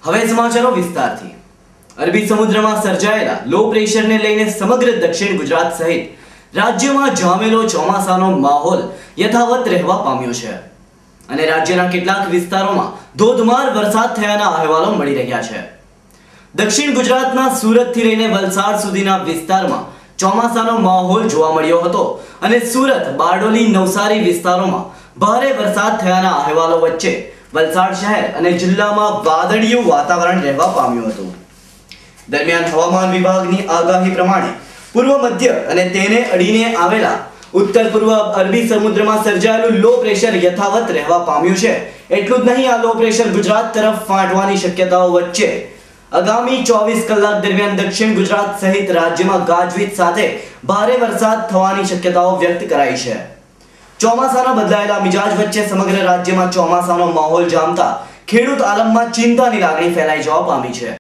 હવે સમાચારો વિસ્તારથી। અરબી સમુદ્રમાં સર્જાયેલા લો પ્રેશરને લઈને સમગ્ર દક્ષિણ ગુજરાત સહિત રાજ્યમાં જામેલો ચોમાસાનો માહોલ યથાવત રહેવા પામ્યો છે અને રાજ્યના કેટલાક વિસ્તારોમાં ધોધમાર વરસાદ થયાના અહેવાલો મળી રહ્યા છે। દક્ષિણ ગુજરાતના સુરતથી લઈને વલસાડ સુધીના વિસ્તારમાં ચોમાસાનો માહોલ જોવા મળ્યો હતો અને સુરત, બારડોલી, નવસારી વિસ્તારોમાં ભારે વરસાદ થયાના અહેવાલો વચ્ચે વલસાડ શહેર અને જિલ્લામાં વાદળિયું વાતાવરણ રહેવા પામ્યું હતું। દરમિયાન હવામાન વિભાગની આગાહી પ્રમાણે પૂર્વ મધ્ય અને તેને અડીને આવેલા ઉત્તર પૂર્વ અરબી સમુદ્રમાં સર્જાયેલું લો પ્રેશર યથાવત રહેવા પામ્યું છે। એટલું જ નહીં, આ લો પ્રેશર ગુજરાત તરફ ફાટવાની શક્યતાઓ વચ્ચે આગામી 24 કલાક દરમિયાન દક્ષિણ ગુજરાત સહિત રાજ્યમાં ગાજવીજ સાથે ભારે વરસાદ થવાની શક્યતાઓ વ્યક્ત કરાઈ છે। ચોમાસાના બદલાયેલા મિજાજ વચ્ચે સમગ્ર રાજ્યમાં ચોમાસાનો માહોલ જામતા ખેડૂત આલમમાં ચિંતાની લાગણી ફેલાઈ જવા પામી છે।